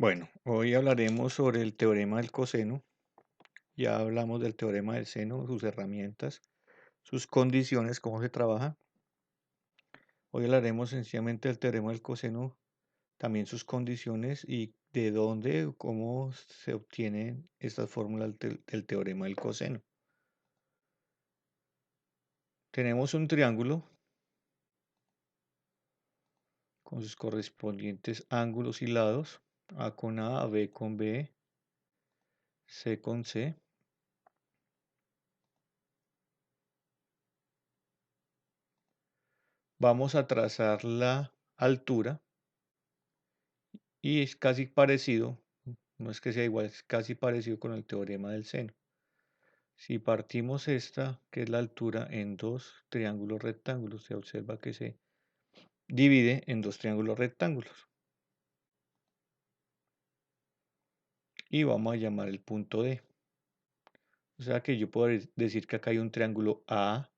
Bueno, hoy hablaremos sobre el teorema del coseno. Ya hablamos del teorema del seno, sus herramientas, sus condiciones, cómo se trabaja. Hoy hablaremos sencillamente del teorema del coseno, también sus condiciones y de dónde o cómo se obtienen estas fórmulas del teorema del coseno. Tenemos un triángulo con sus correspondientes ángulos y lados, A con A, B con B, C con C. Vamos a trazar la altura y es casi parecido, no es que sea igual, es casi parecido con el teorema del seno. Si partimos esta, que es la altura, en dos triángulos rectángulos, se observa que se divide en dos triángulos rectángulos. Y vamos a llamar el punto D. O sea que yo puedo decir que acá hay un triángulo ACD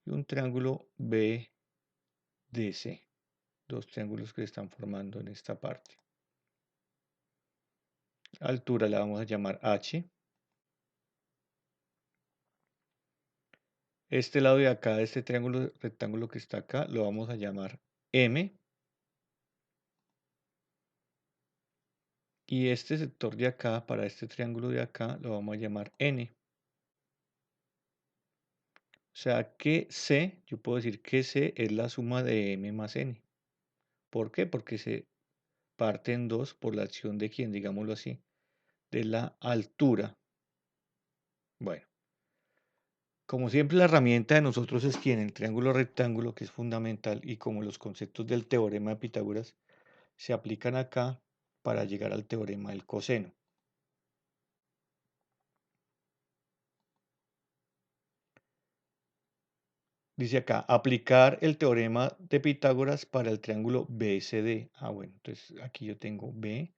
y un triángulo BDC. Dos triángulos que se están formando en esta parte. Altura la vamos a llamar H. Este lado de acá, este triángulo rectángulo que está acá, lo vamos a llamar M. Y este sector de acá, para este triángulo de acá, lo vamos a llamar N. O sea que C, yo puedo decir que C es la suma de M más N. ¿Por qué? Porque se parte en dos por la acción de quién, digámoslo así, de la altura. Bueno, como siempre la herramienta de nosotros es quién, el triángulo rectángulo, que es fundamental, y como los conceptos del teorema de Pitágoras se aplican acá para llegar al teorema del coseno. Dice acá, aplicar el teorema de Pitágoras para el triángulo BCD. Ah, bueno, entonces aquí yo tengo BCD.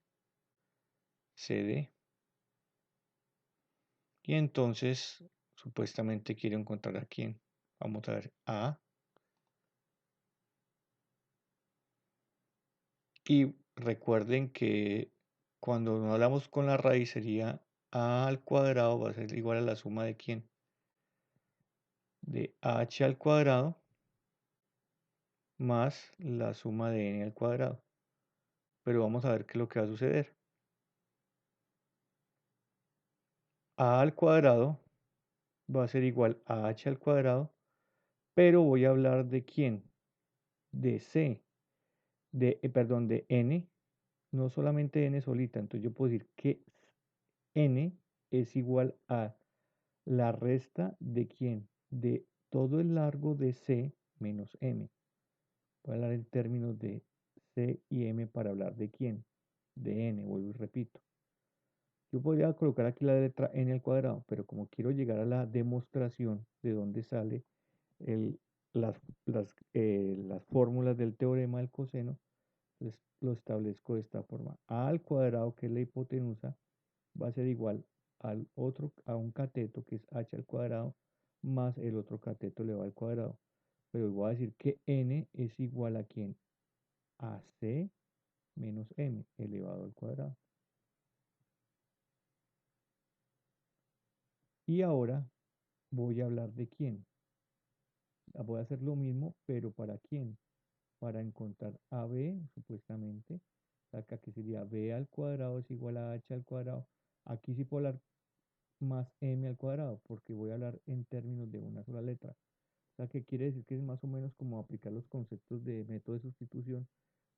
Y entonces, supuestamente quiero encontrar a quién. Vamos a ver A. Y recuerden que cuando no hablamos con la raíz sería A al cuadrado va a ser igual a la suma de quién. De H al cuadrado más la suma de N al cuadrado. Pero vamos a ver qué es lo que va a suceder. A al cuadrado va a ser igual a H al cuadrado, pero voy a hablar de quién, de C, perdón, de N, no solamente N solita, entonces yo puedo decir que N es igual a la resta de quién, de todo el largo de C menos M. Voy a hablar en términos de C y M para hablar de quién, de N, vuelvo y repito. Yo podría colocar aquí la letra N al cuadrado, pero como quiero llegar a la demostración de dónde sale el, las fórmulas del teorema del coseno, pues lo establezco de esta forma. A al cuadrado, que es la hipotenusa, va a ser igual a un cateto, que es h al cuadrado, más el otro cateto elevado al cuadrado. Pero voy a decir que n es igual a quién? A c menos m elevado al cuadrado. Y ahora voy a hablar de quién. Voy a hacer lo mismo, pero ¿para quién? Para encontrar a b, supuestamente. Acá que sería b al cuadrado es igual a h al cuadrado. Aquí sí puedo hablar más m al cuadrado, porque voy a hablar en términos de una sola letra. O sea, que quiere decir que es más o menos como aplicar los conceptos de método de sustitución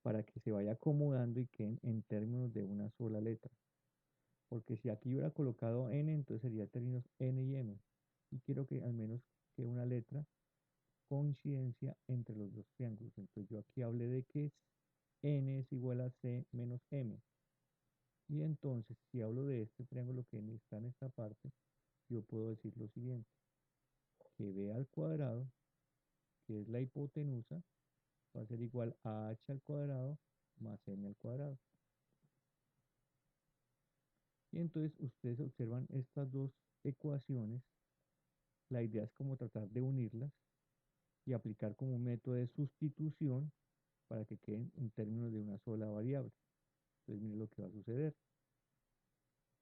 para que se vaya acomodando y queden en términos de una sola letra. Porque si aquí hubiera colocado n, entonces sería términos n y m. Y quiero que al menos quede una letra coincidencia entre los dos triángulos. Entonces yo aquí hablé de que n es igual a c menos m. Y entonces, si hablo de este triángulo que está en esta parte, yo puedo decir lo siguiente, que b al cuadrado, que es la hipotenusa, va a ser igual a h al cuadrado más m al cuadrado. Y entonces ustedes observan estas dos ecuaciones. La idea es como tratar de unirlas y aplicar como un método de sustitución para que queden en términos de una sola variable. Entonces, mire lo que va a suceder.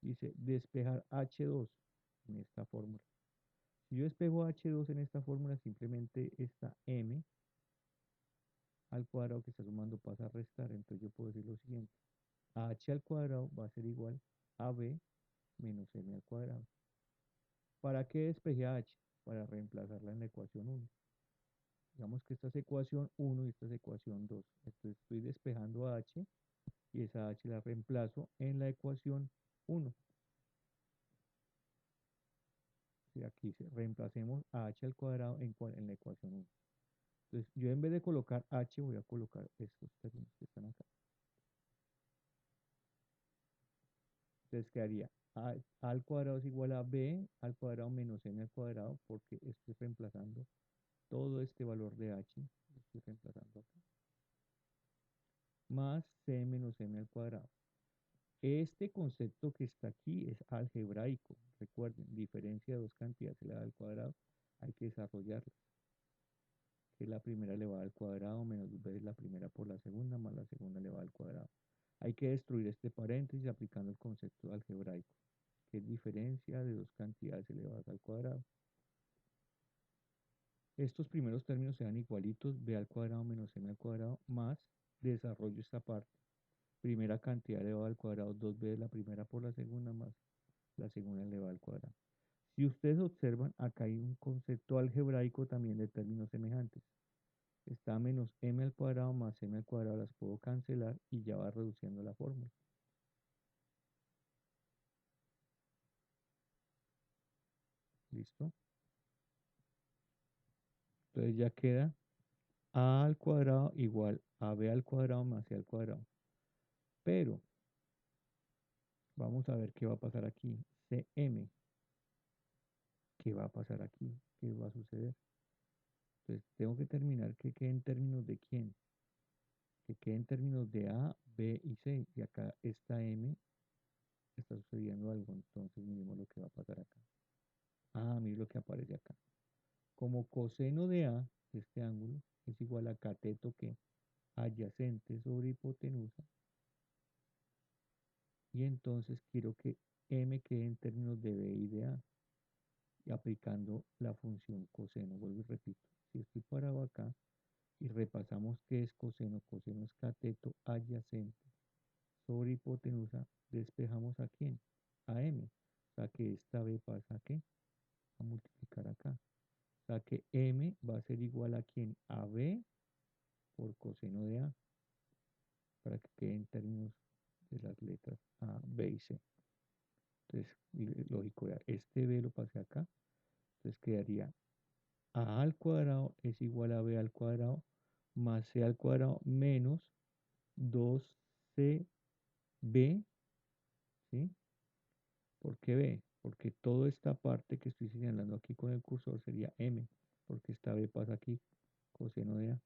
Dice despejar H2 en esta fórmula. Si yo despejo H2 en esta fórmula, simplemente esta M al cuadrado que está sumando pasa a restar. Entonces yo puedo decir lo siguiente. H al cuadrado va a ser igual a B menos M al cuadrado. ¿Para qué despeje a H? Para reemplazarla en la ecuación 1. Digamos que esta es ecuación 1 y esta es ecuación 2. Entonces estoy despejando a H y esa H la reemplazo en la ecuación 1. Y aquí reemplacemos a H al cuadrado en la ecuación 1. Entonces yo en vez de colocar H voy a colocar estos términos que están acá. Entonces quedaría A al cuadrado es igual a B al cuadrado menos M al cuadrado porque estoy reemplazando todo este valor de H. Lo estoy reemplazando acá. Más C menos M al cuadrado. Este concepto que está aquí es algebraico. Recuerden, diferencia de dos cantidades elevada al cuadrado, hay que desarrollarla. Que la primera elevada al cuadrado menos b es la primera por la segunda más la segunda elevada al cuadrado. Hay que destruir este paréntesis aplicando el concepto algebraico, que es diferencia de dos cantidades elevadas al cuadrado. Estos primeros términos sean igualitos, b al cuadrado menos m al cuadrado, más desarrollo esta parte. Primera cantidad elevada al cuadrado, 2b es la primera por la segunda más la segunda elevada al cuadrado. Si ustedes observan, acá hay un concepto algebraico también de términos semejantes. Está menos m al cuadrado más m al cuadrado, las puedo cancelar y ya va reduciendo la fórmula. ¿Listo? Entonces ya queda a al cuadrado igual a b al cuadrado más c al cuadrado. Pero vamos a ver qué va a pasar aquí. Cm, ¿qué va a pasar aquí? ¿Qué va a suceder? Entonces tengo que terminar que quede en términos de quién. Que quede en términos de A, B y C. Y acá esta M está sucediendo algo. Entonces miremos lo que va a pasar acá. Ah, mire lo que aparece acá. Como coseno de A, de este ángulo, es igual a cateto que adyacente sobre hipotenusa. Y entonces quiero que M quede en términos de B y de A. Y aplicando la función coseno. Vuelvo y repito. Si estoy parado acá y repasamos qué es coseno. Coseno es cateto adyacente sobre hipotenusa. Despejamos a quién? A M. O sea que esta B pasa a qué? A multiplicar acá. O sea que M va a ser igual a quién? A B por coseno de A, para que quede en términos de las letras A, B y C. Entonces, lógico, este B lo pasé acá, entonces quedaría A al cuadrado es igual a B al cuadrado más C al cuadrado menos 2CB, ¿sí? ¿Por qué B? Porque toda esta parte que estoy señalando aquí con el cursor sería M, porque esta B pasa aquí, coseno de A.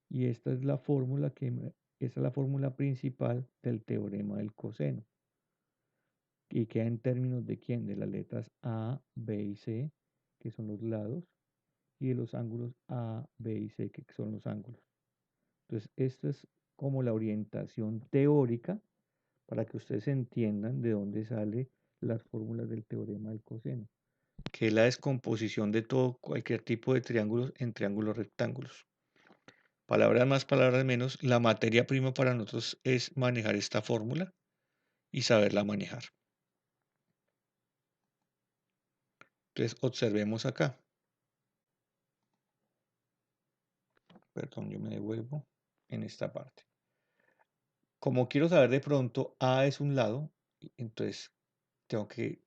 Y esta es la fórmula esta es la fórmula principal del teorema del coseno. Y queda en términos de quién? De las letras A, B y C, que son los lados, y de los ángulos A, B y C, que son los ángulos. Entonces, esta es como la orientación teórica para que ustedes entiendan de dónde salen las fórmulas del teorema del coseno, que es la descomposición de todo cualquier tipo de triángulos en triángulos rectángulos. Palabras más, palabras menos, la materia prima para nosotros es manejar esta fórmula y saberla manejar. Entonces, observemos acá. Perdón, yo me devuelvo en esta parte. Como quiero saber de pronto, A es un lado, entonces tengo que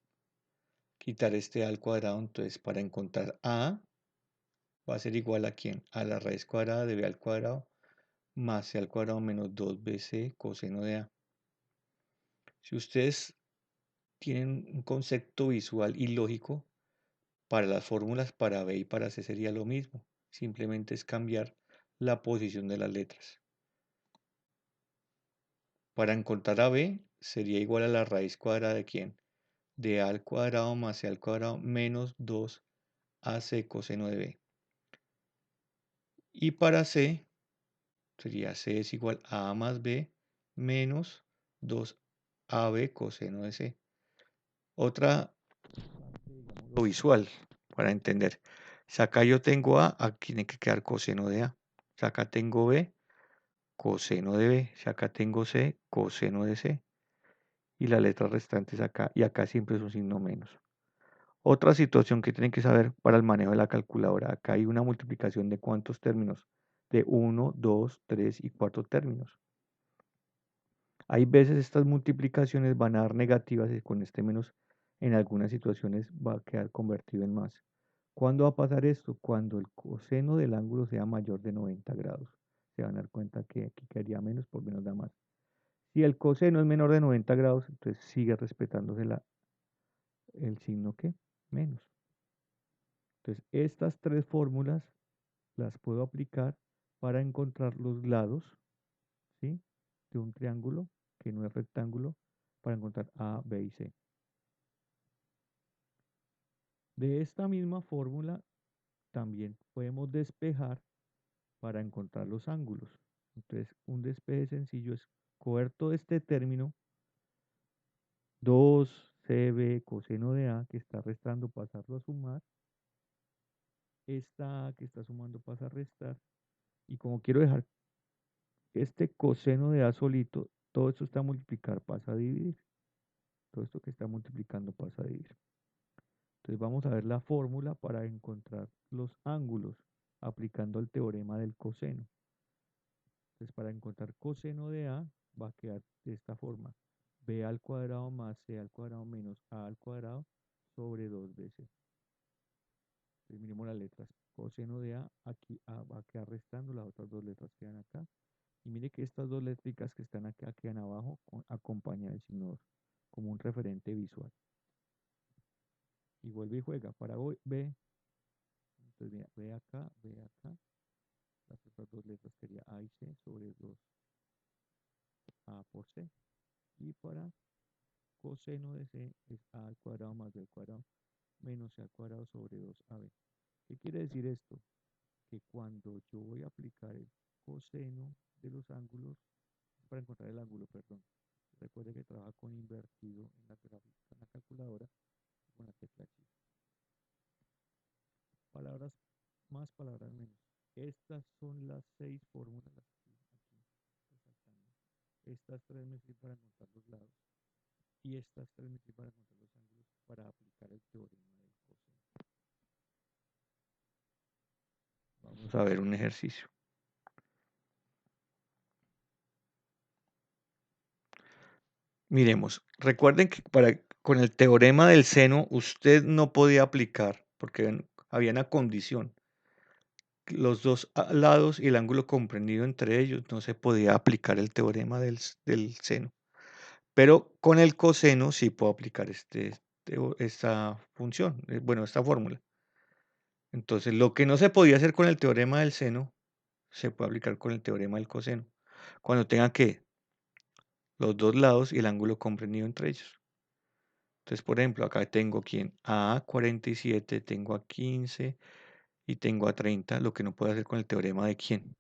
quitar este A al cuadrado. Entonces, para encontrar A, va a ser igual a ¿quién? A la raíz cuadrada de B al cuadrado más C al cuadrado menos 2BC coseno de A. Si ustedes tienen un concepto visual y lógico, para las fórmulas para B y para C sería lo mismo. Simplemente es cambiar la posición de las letras. Para encontrar a B sería igual a la raíz cuadrada de ¿quién? De A al cuadrado más C al cuadrado menos 2AC coseno de B. Y para C Sería C es igual a más B menos 2AB coseno de C. Otra lo visual para entender. Si acá yo tengo A, aquí tiene que quedar coseno de A. Si acá tengo B, coseno de B. Si acá tengo C, coseno de C. Y las letras restantes acá. Y acá siempre es un signo menos. Otra situación que tienen que saber para el manejo de la calculadora. Acá hay una multiplicación de cuántos términos. De uno, 2, 3 y 4 términos. Hay veces estas multiplicaciones van a dar negativas y con este menos en algunas situaciones va a quedar convertido en más. ¿Cuándo va a pasar esto? Cuando el coseno del ángulo sea mayor de 90 grados. Se van a dar cuenta que aquí quedaría menos por menos da más. Si el coseno es menor de 90 grados, entonces sigue respetándose el signo que menos. Entonces, estas tres fórmulas las puedo aplicar para encontrar los lados, ¿sí? De un triángulo que no es rectángulo, para encontrar A, B y C. De esta misma fórmula también podemos despejar para encontrar los ángulos. Entonces, un despeje sencillo es coger todo este término 2CB coseno de A que está restando, pasarlo a sumar. Esta A que está sumando pasa a restar. Y como quiero dejar este coseno de A solito, todo esto está a multiplicar, pasa a dividir. Todo esto que está multiplicando pasa a dividir. Entonces vamos a ver la fórmula para encontrar los ángulos aplicando el teorema del coseno. Entonces para encontrar coseno de A va a quedar de esta forma. B al cuadrado más C al cuadrado menos A al cuadrado sobre 2bc. Entonces miremos las letras. Coseno de A, aquí A va a quedar restando, las otras dos letras quedan acá. Y mire que estas dos létricas que están acá quedan abajo, acompañan el signo 2 como un referente visual. Y vuelve y juega. Para hoy B, entonces mira, B acá, B acá. Las otras dos letras sería A y C sobre 2A por C. Y para coseno de C es A al cuadrado más B al cuadrado menos C al cuadrado sobre 2AB. ¿Qué quiere decir esto? Que cuando yo voy a aplicar el coseno de los ángulos, para encontrar el ángulo, perdón, recuerde que trabaja con invertido en la gráfica, en la calculadora, con la tecla shift. Palabras más, palabras menos. Estas son las 6 fórmulas aquí, resaltando. Estas tres me sirven para encontrar los lados y estas tres me sirven para encontrar los ángulos para aplicar el teorema del coseno. Vamos a ver un ejercicio. Miremos, recuerden que con el teorema del seno usted no podía aplicar, porque había una condición. Los dos lados y el ángulo comprendido entre ellos no se podía aplicar el teorema del seno. Pero con el coseno sí puedo aplicar esta función, bueno, esta fórmula. Entonces, lo que no se podía hacer con el teorema del seno, se puede aplicar con el teorema del coseno. Cuando tenga que los dos lados y el ángulo comprendido entre ellos. Entonces, por ejemplo, acá tengo a 47, tengo a 15 y tengo a 30, lo que no puedo hacer con el teorema de quién.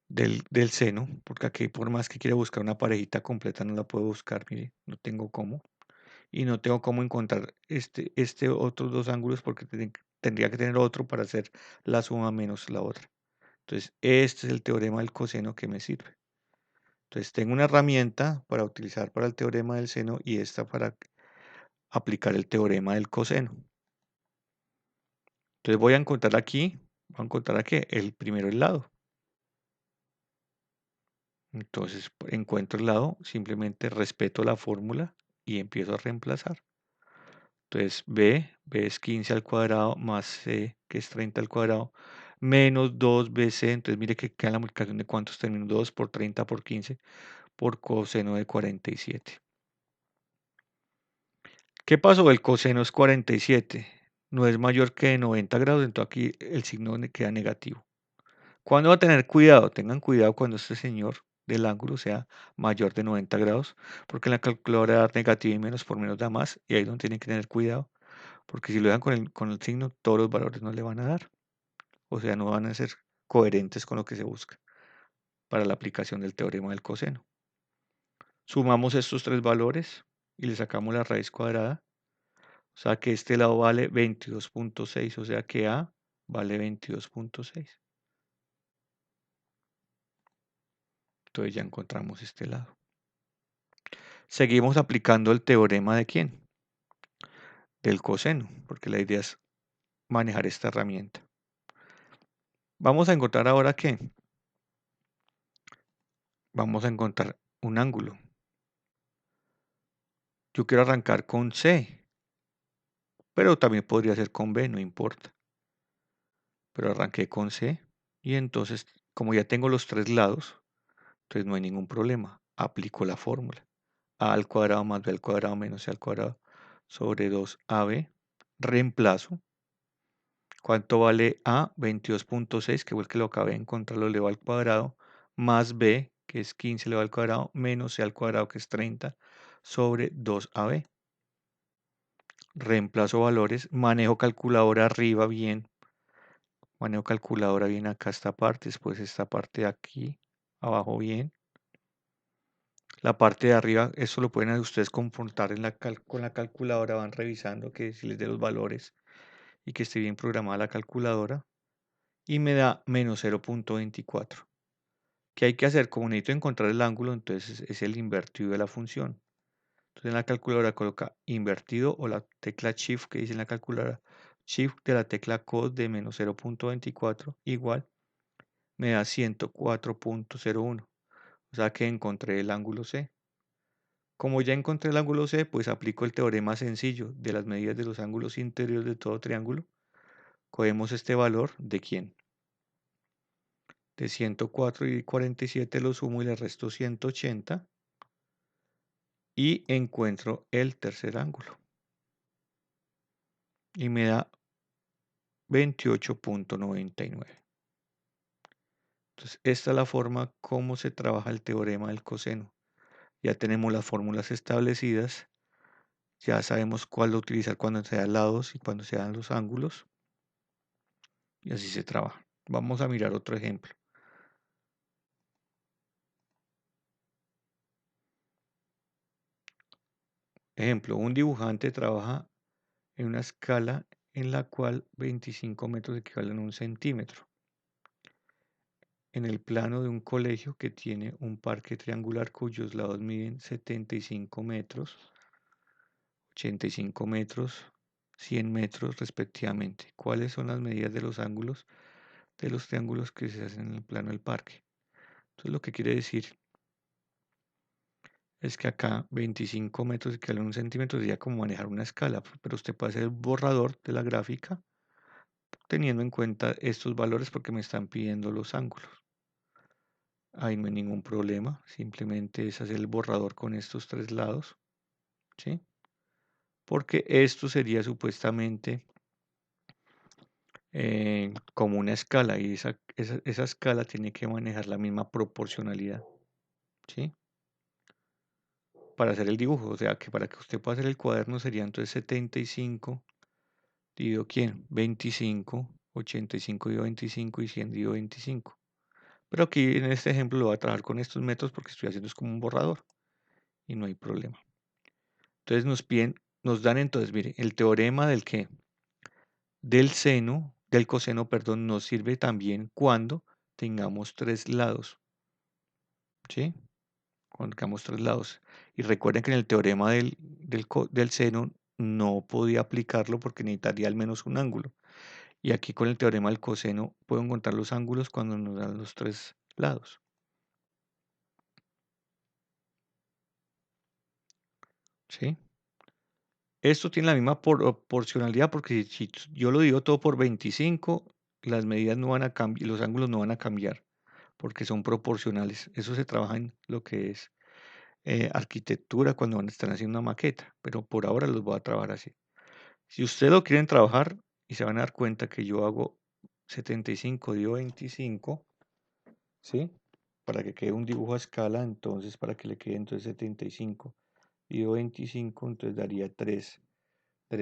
Del seno, porque aquí por más que quiera buscar una parejita completa no la puedo buscar, mire, no tengo cómo. Y no tengo cómo encontrar este otros dos ángulos porque tendría que tener otro para hacer la suma menos la otra. Entonces, este es el teorema del coseno que me sirve. Entonces, tengo una herramienta para utilizar para el teorema del seno y esta para aplicar el teorema del coseno. Entonces, voy a encontrar aquí, el primero el lado. Entonces, encuentro el lado, simplemente respeto la fórmula y empiezo a reemplazar. Entonces, B es 15 al cuadrado más C, que es 30 al cuadrado, menos 2BC. Entonces, mire que queda la multiplicación de cuántos términos, 2 por 30 por 15 por coseno de 47. ¿Qué pasó? El coseno es 47, no es mayor que 90 grados, entonces aquí el signo queda negativo. ¿Cuándo va a tener cuidado? Tengan cuidado cuando este señor del ángulo sea mayor de 90 grados, porque en la calculadora da negativo y menos por menos da más, y ahí es donde tienen que tener cuidado, porque si lo dejan con el signo, todos los valores no le van a dar, o sea, no van a ser coherentes con lo que se busca para la aplicación del teorema del coseno. Sumamos estos tres valores y le sacamos la raíz cuadrada. O sea que este lado vale 22.6, o sea que A vale 22.6. Entonces ya encontramos este lado. Seguimos aplicando el teorema de quién? Del coseno, porque la idea es manejar esta herramienta. Vamos a encontrar ahora qué. Vamos a encontrar un ángulo. Yo quiero arrancar con C, pero también podría ser con B, no importa. Pero arranqué con C y entonces, como ya tengo los tres lados, entonces no hay ningún problema. Aplico la fórmula. A al cuadrado más B al cuadrado menos C al cuadrado sobre 2AB. Reemplazo. ¿Cuánto vale A? 22.6, que fue el que lo acabé de encontrar, lo elevo al cuadrado, más B, que es 15 elevado al cuadrado, menos C al cuadrado, que es 30, sobre 2AB. Reemplazo valores, manejo calculadora arriba bien, manejo calculadora bien acá esta parte, después esta parte de aquí, abajo bien. La parte de arriba, esto lo pueden ustedes confrontar con la calculadora, van revisando que si les dé los valores y que esté bien programada la calculadora. Y me da menos 0.24. ¿Qué hay que hacer? Como necesito encontrar el ángulo, entonces es el invertido de la función. Entonces en la calculadora coloca invertido o la tecla Shift que dice en la calculadora, Shift de la tecla cos de menos 0.24 igual, me da 104.01. O sea que encontré el ángulo C. Como ya encontré el ángulo C, pues aplico el teorema sencillo de las medidas de los ángulos interiores de todo triángulo. Cogemos este valor de quién? De 104 y 47 lo sumo y le resto 180 y encuentro el tercer ángulo y me da 28.99. Entonces, esta es la forma como se trabaja el teorema del coseno. Ya tenemos las fórmulas establecidas, ya sabemos cuál utilizar cuando se dan lados y cuando se dan los ángulos y así se trabaja. Vamos a mirar otro ejemplo. Ejemplo, un dibujante trabaja en una escala en la cual 25 metros equivalen a un centímetro. En el plano de un colegio que tiene un parque triangular cuyos lados miden 75 metros, 85 metros, 100 metros respectivamente. ¿Cuáles son las medidas de los ángulos de los triángulos que se hacen en el plano del parque? Entonces lo que quiere decir es que acá 25 metros equivalen a un centímetro sería como manejar una escala, pero usted puede hacer el borrador de la gráfica teniendo en cuenta estos valores porque me están pidiendo los ángulos. Ahí no hay ningún problema, simplemente es hacer el borrador con estos tres lados, ¿sí? Porque esto sería supuestamente como una escala y esa escala tiene que manejar la misma proporcionalidad, ¿sí? Para hacer el dibujo, o sea que para que usted pueda hacer el cuaderno sería entonces 75 dividido ¿quién? 25, 85 dividido 25 y 100 dividido 25. Pero aquí en este ejemplo lo voy a trabajar con estos métodos porque estoy haciendo es como un borrador y no hay problema. Entonces nos dan entonces, mire, el teorema del que del coseno, perdón, nos sirve también cuando tengamos tres lados, ¿sí? Cuando tengamos tres lados. Y recuerden que en el teorema del seno no podía aplicarlo porque necesitaría al menos un ángulo. Y aquí con el teorema del coseno puedo encontrar los ángulos cuando nos dan los tres lados, ¿sí? Esto tiene la misma proporcionalidad porque si yo lo digo todo por 25, las medidas no van a cambiar, los ángulos no van a cambiar porque son proporcionales. Eso se trabaja en lo que es arquitectura cuando están haciendo una maqueta, pero por ahora los voy a trabajar así. Si ustedes lo quieren trabajar y se van a dar cuenta que yo hago 75 dividido 25, ¿sí? Para que quede un dibujo a escala, entonces para que le quede entonces 75 dividido 25, entonces daría 3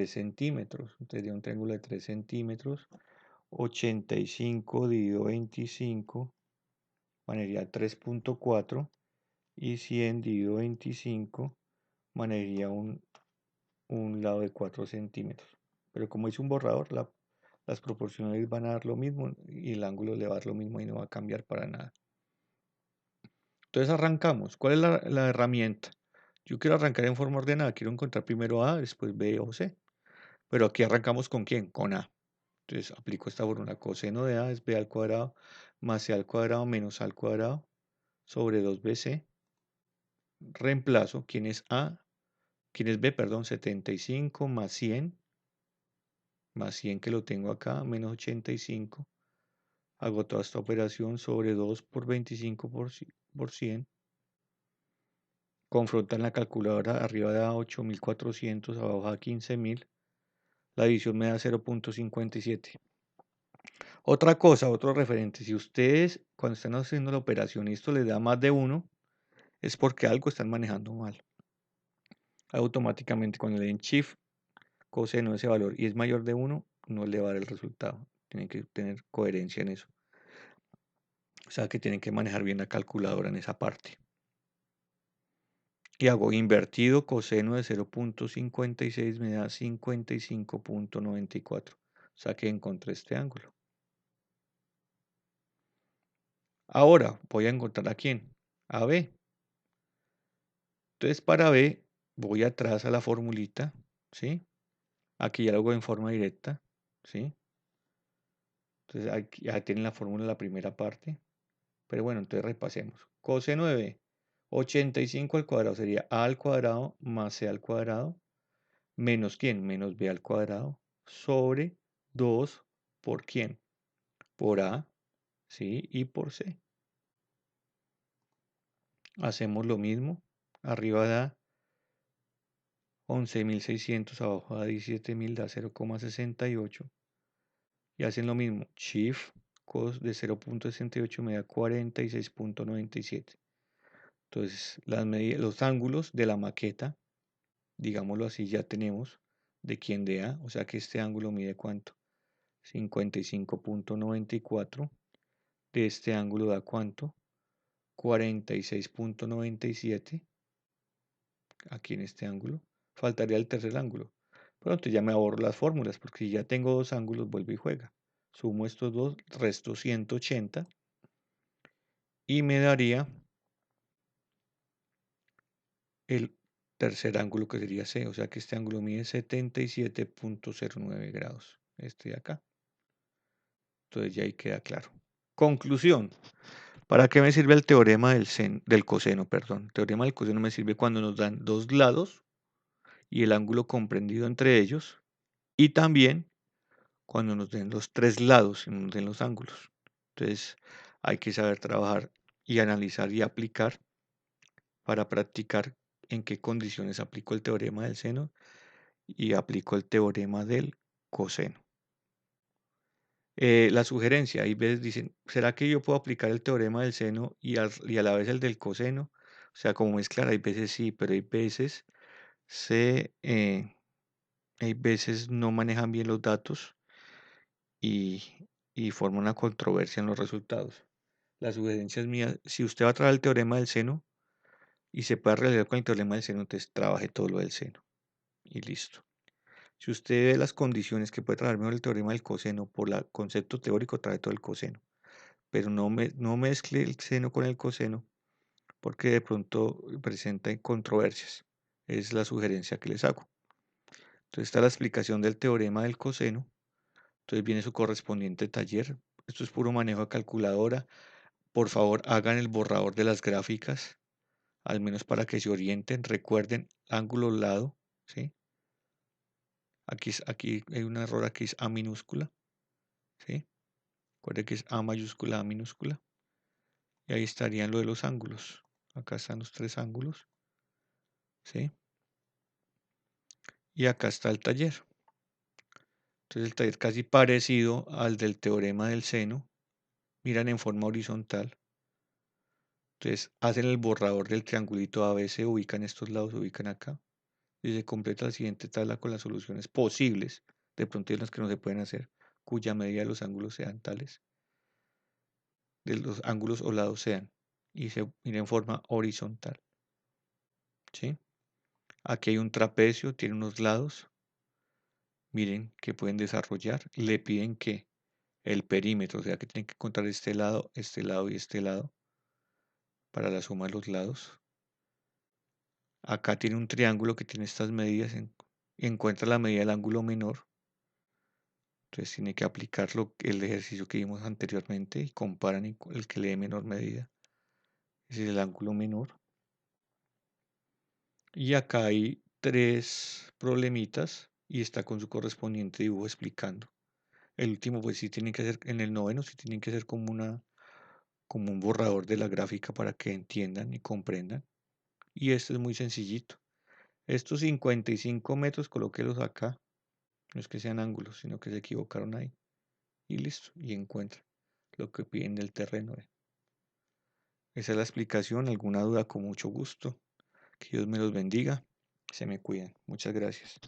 centímetros. Entonces de un triángulo de 3 centímetros, 85 dividido 25 manejaría 3.4 y 100 dividido 25 manejaría un lado de 4 centímetros. Pero como es un borrador, las proporcionales van a dar lo mismo y el ángulo le va a dar lo mismo y no va a cambiar para nada. Entonces arrancamos. ¿Cuál es la herramienta? Yo quiero arrancar en forma ordenada. Quiero encontrar primero A, después B o C. Pero aquí arrancamos ¿con quién? Con A. Entonces aplico esta fórmula. Coseno de A es B al cuadrado más C al cuadrado menos A al cuadrado sobre 2BC. Reemplazo. ¿Quién es A? ¿Quién es B? Perdón, 75 más 100 que lo tengo acá, menos 85. Hago toda esta operación sobre 2 por 25 por 100. Confronta en la calculadora, arriba da 8400, abajo da 15000. La división me da 0.57. Otra cosa, otro referente, si ustedes cuando están haciendo la operación y esto les da más de 1, es porque algo están manejando mal. Automáticamente cuando le den Shift, coseno de ese valor y es mayor de 1, no le va a dar el resultado. Tienen que tener coherencia en eso. O sea que tienen que manejar bien la calculadora en esa parte. Y hago invertido coseno de 0.56 me da 55.94. O sea que encontré este ángulo. Ahora voy a encontrar a quién. A B. Entonces para B voy atrás a la formulita. ¿Sí? Aquí ya lo hago en forma directa. ¿Sí? Entonces aquí ya tienen la fórmula en la primera parte. Pero bueno, entonces repasemos. Coseno de B. 85 al cuadrado sería A al cuadrado más C al cuadrado. Menos quién, menos B al cuadrado sobre 2 por quién, por A, ¿sí? Y por C. Hacemos lo mismo, arriba da 11.600, abajo da 17.000, da 0,68. Y hacen lo mismo, Shift, cos de 0.68 me da 46.97. Entonces, los ángulos de la maqueta, digámoslo así, ya tenemos de quién de A, o sea que este ángulo mide ¿cuánto? 55.94. De este ángulo da ¿cuánto? 46.97. Aquí en este ángulo. Faltaría el tercer ángulo. Pronto ya me ahorro las fórmulas porque si ya tengo dos ángulos, vuelve y juega. Sumo estos dos, resto 180 y me daría el tercer ángulo que sería C. O sea que este ángulo mide 77.09 grados. Este de acá. Entonces ya ahí queda claro. Conclusión. ¿Para qué me sirve el teorema del coseno? Perdón. El teorema del coseno me sirve cuando nos dan dos lados y el ángulo comprendido entre ellos. Y también cuando nos den los tres lados y nos den los ángulos. Entonces hay que saber trabajar y analizar y aplicar para practicar en qué condiciones aplico el teorema del seno y aplico el teorema del coseno. La sugerencia, hay veces dicen, ¿será que yo puedo aplicar el teorema del seno y a la vez el del coseno? O sea, como mezclar, hay veces sí, pero se, eh, hay veces no manejan bien los datos y, y forma una controversia en los resultados. La sugerencia es mía, si usted va a traer el teorema del seno y se puede realizar con el teorema del seno, entonces trabaje todo lo del seno y listo. Si usted ve las condiciones que puede traer mejor el teorema del coseno por el concepto teórico, trae todo el coseno. Pero no mezcle el seno con el coseno porque de pronto presenta controversias. Es la sugerencia que les hago. Entonces está la explicación del teorema del coseno. Entonces viene su correspondiente taller. Esto es puro manejo de calculadora. Por favor, hagan el borrador de las gráficas, al menos para que se orienten. Recuerden, ángulo lado, ¿sí? Aquí hay un error, aquí es A minúscula, ¿sí? Recuerden que es A mayúscula, A minúscula. Y ahí estarían lo de los ángulos. Acá están los tres ángulos, ¿sí? Y acá está el taller. Entonces el taller casi parecido al del teorema del seno. Miran en forma horizontal. Entonces hacen el borrador del triangulito ABC, ubican estos lados, ubican acá. Y se completa la siguiente tabla con las soluciones posibles. De pronto hay unas que no se pueden hacer. cuya medida de los ángulos sean tales, de los ángulos o lados sean, y se mira en forma horizontal, ¿sí? Aquí hay un trapecio, tiene unos lados, miren que pueden desarrollar, le piden que el perímetro, o sea que tienen que encontrar este lado y este lado para la suma de los lados. Acá tiene un triángulo que tiene estas medidas, encuentra la medida del ángulo menor. Entonces tiene que aplicar el ejercicio que vimos anteriormente y comparan el que le dé menor medida. Ese es el ángulo menor. Y acá hay tres problemitas y está con su correspondiente dibujo explicando. El último, pues sí tienen que hacer, en el noveno sí tienen que hacer como un borrador de la gráfica para que entiendan y comprendan. Y esto es muy sencillito. Estos 55 metros, colóquelos acá. No es que sean ángulos, sino que se equivocaron ahí. Y listo, y encuentran lo que piden del terreno. Esa es la explicación. ¿Alguna duda? Con mucho gusto. Que Dios me los bendiga. Se me cuidan. Muchas gracias.